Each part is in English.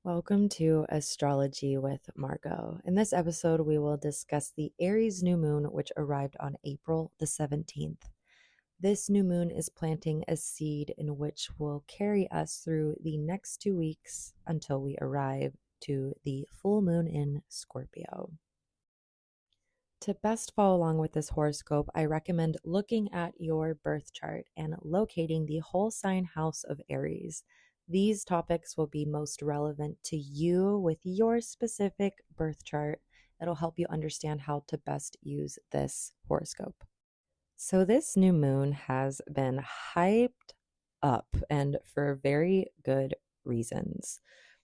Welcome to Astrology with Margot. In this episode, we will discuss the Aries New Moon, which arrived on April the 17th. This new moon is planting a seed in which will carry us through the next 2 weeks until we arrive to the full moon in Scorpio. To best follow along with this horoscope, I recommend looking at your birth chart and locating the whole sign house of Aries. These topics will be most relevant to you with your specific birth chart. It'll help you understand how to best use this horoscope. So, this new moon has been hyped up and for very good reasons.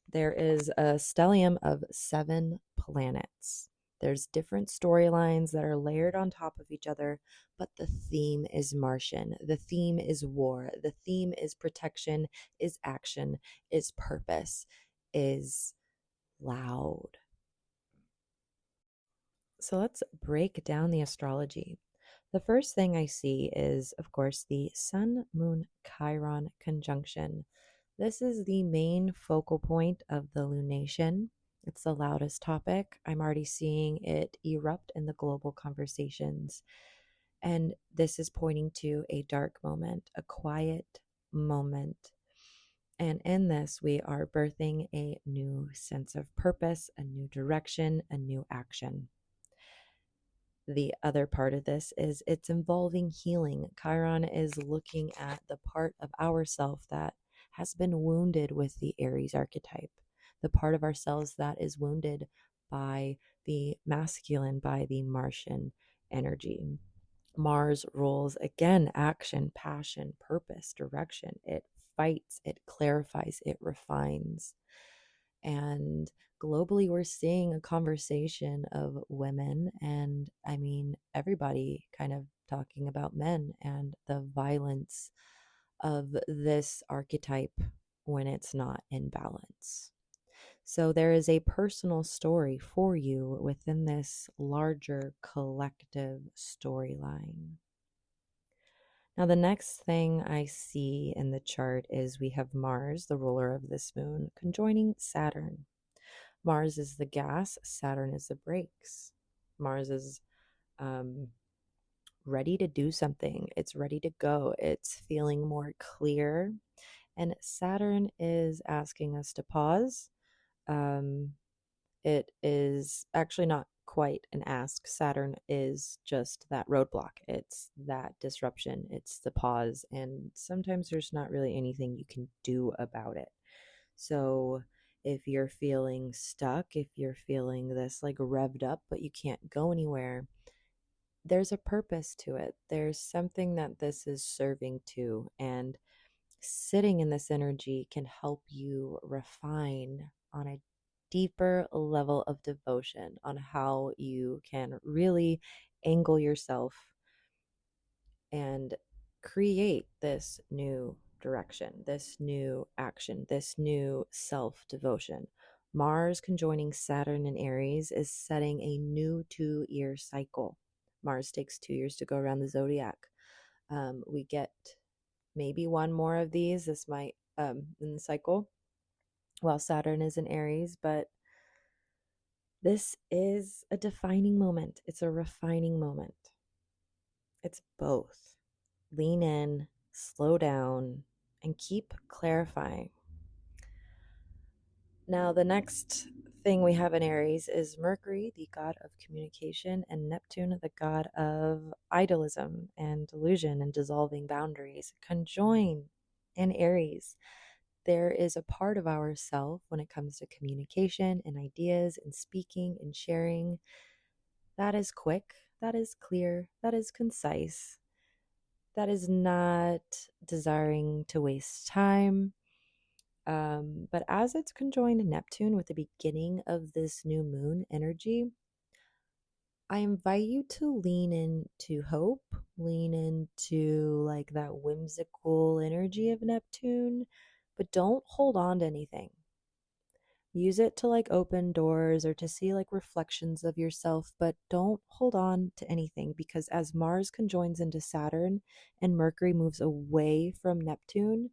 There is a stellium of 7 planets. There's different storylines that are layered on top of each other, but the theme is Martian. The theme is war. The theme is protection, is action, is purpose, is loud. So let's break down the astrology. The first thing I see is, of course, the Sun Moon Chiron conjunction. This is the main focal point of the lunation. It's the loudest topic. I'm already seeing it erupt in the global conversations. And this is pointing to a dark moment, a quiet moment. And in this, we are birthing a new sense of purpose, a new direction, a new action. The other part of this is it's involving healing. Chiron is looking at the part of ourself that has been wounded with the Aries archetype, the part of ourselves that is wounded by the masculine, by the Martian energy. Mars rules again action, passion, purpose, direction. It fights, it clarifies, it refines. And globally, we're seeing a conversation of women and I mean, everybody kind of talking about men and the violence of this archetype when it's not in balance. So, there is a personal story for you within this larger collective storyline. Now, the next thing I see in the chart is we have Mars, the ruler of this moon, conjoining Saturn. Mars is the gas, Saturn is the brakes. Mars is ready to do something, it's ready to go, it's feeling more clear. And Saturn is asking us to pause. It is actually not quite an ask. Saturn is just that roadblock. It's that disruption. It's the pause. And sometimes there's not really anything you can do about it. So if you're feeling stuck, if you're feeling this like revved up, but you can't go anywhere, there's a purpose to it. There's something that this is serving to. And sitting in this energy can help you refine on a deeper level of devotion on how you can really angle yourself and create this new direction, this new action, this new self devotion. Mars conjoining Saturn and Aries is setting a new 2-year cycle. Mars takes 2 years to go around the zodiac. We get maybe one more of these. This might in the cycle while Saturn is in Aries, but this is a defining moment. It's a refining moment. It's both. Lean in, slow down, and keep clarifying. Now, the next thing we have in Aries is Mercury, the god of communication, and Neptune, the god of idealism and delusion and dissolving boundaries, conjoin in Aries. There is a part of ourself when it comes to communication and ideas and speaking and sharing that is quick, that is clear, that is concise, that is not desiring to waste time. But as it's conjoined Neptune with the beginning of this new moon energy, I invite you to lean into hope, lean into like that whimsical energy of Neptune, but don't hold on to anything. Use it to like open doors or to see like reflections of yourself, but don't hold on to anything because as Mars conjoins into Saturn and Mercury moves away from Neptune,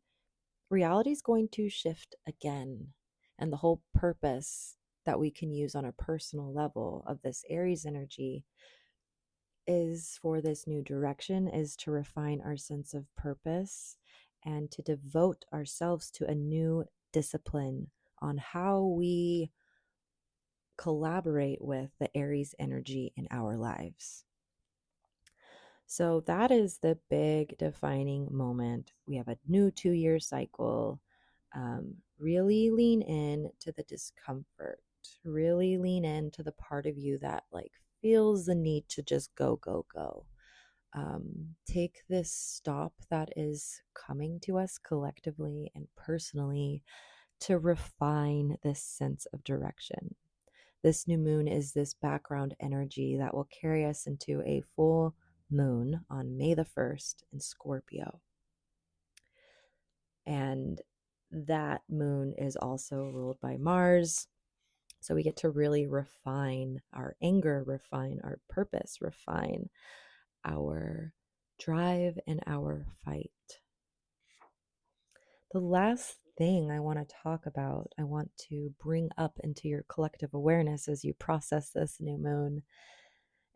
reality is going to shift again. And the whole purpose that we can use on a personal level of this Aries energy is for this new direction is to refine our sense of purpose and to devote ourselves to a new discipline on how we collaborate with the Aries energy in our lives. So that is the big defining moment. We have a new 2-year cycle. Really lean in to the discomfort. Really lean into the part of you that like feels the need to just go, go, go. Take this stop that is coming to us collectively and personally to refine this sense of direction. This new moon is this background energy that will carry us into a full moon on May the 1st in Scorpio. And that moon is also ruled by Mars. So we get to really refine our anger, refine our purpose, refine our drive and our fight. The last thing I want to talk about, I want to bring up into your collective awareness as you process this new moon,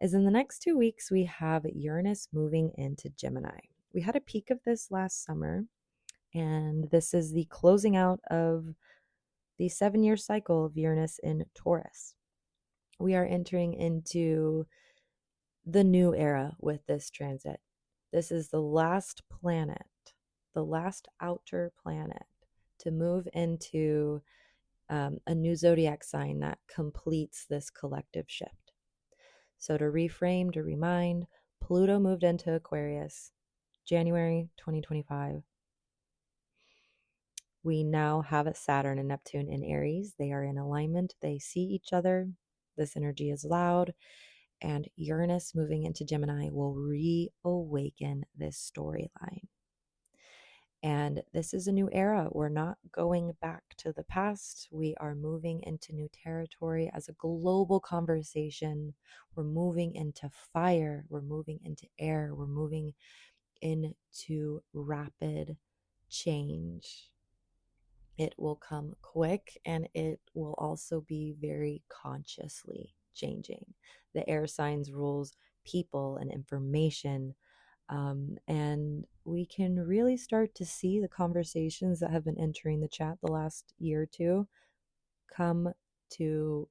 is in the next 2 weeks, we have Uranus moving into Gemini. We had a peak of this last summer, and this is the closing out of the 7-year cycle of Uranus in Taurus. We are entering into the new era with this transit. This is the last planet, the last outer planet to move into a new zodiac sign that completes this collective shift. So to reframe, to remind, Pluto moved into Aquarius January 2025. We now have Saturn and Neptune in Aries. They are in alignment. They see each other. This energy is loud. And Uranus moving into Gemini will reawaken this storyline. And this is a new era. We're not going back to the past. We are moving into new territory as a global conversation. We're moving into fire. We're moving into air. We're moving into rapid change. It will come quick and it will also be very consciously changing. The air signs rules people and information. And we can really start to see the conversations that have been entering the chat the last year or two come to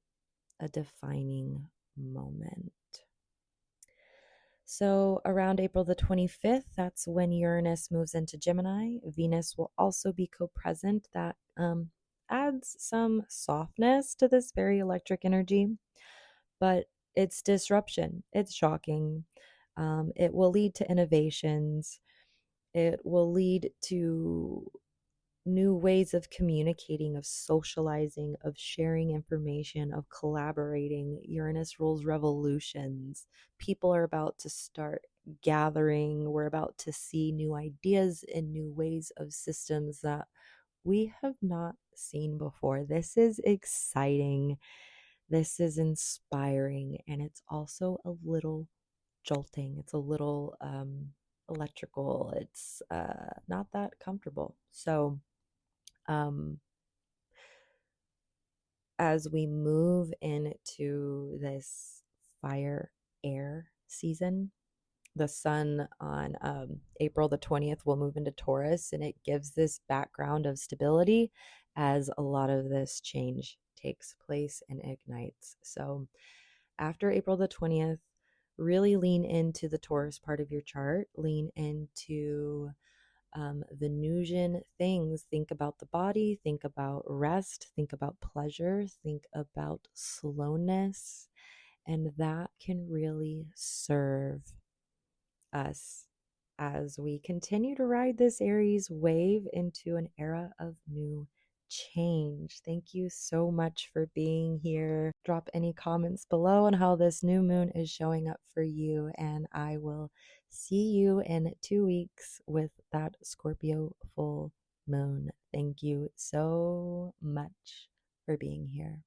a defining moment. So around April the 25th, that's when Uranus moves into Gemini. Venus will also be co-present. That adds some softness to this very electric energy, but it's disruption. It's shocking. It will lead to innovations. It will lead to new ways of communicating, of socializing, of sharing information, of collaborating. Uranus rules revolutions. People are about to start gathering. We're about to see new ideas and new ways of systems that we have not seen before. This is exciting. This is inspiring. And it's also a little jolting. It's a little electrical. It's not that comfortable. So, as we move into this fire air season, the sun on April the 20th will move into Taurus, and it gives this background of stability as a lot of this change takes place and ignites. So after April the 20th, really lean into the Taurus part of your chart, lean into Venusian things. Think about the body, think about rest, think about pleasure, think about slowness, and that can really serve us as we continue to ride this Aries wave into an era of new change. Thank you so much for being here. Drop any comments below on how this new moon is showing up for you, and I will see you in 2 weeks with that Scorpio full moon. Thank you so much for being here.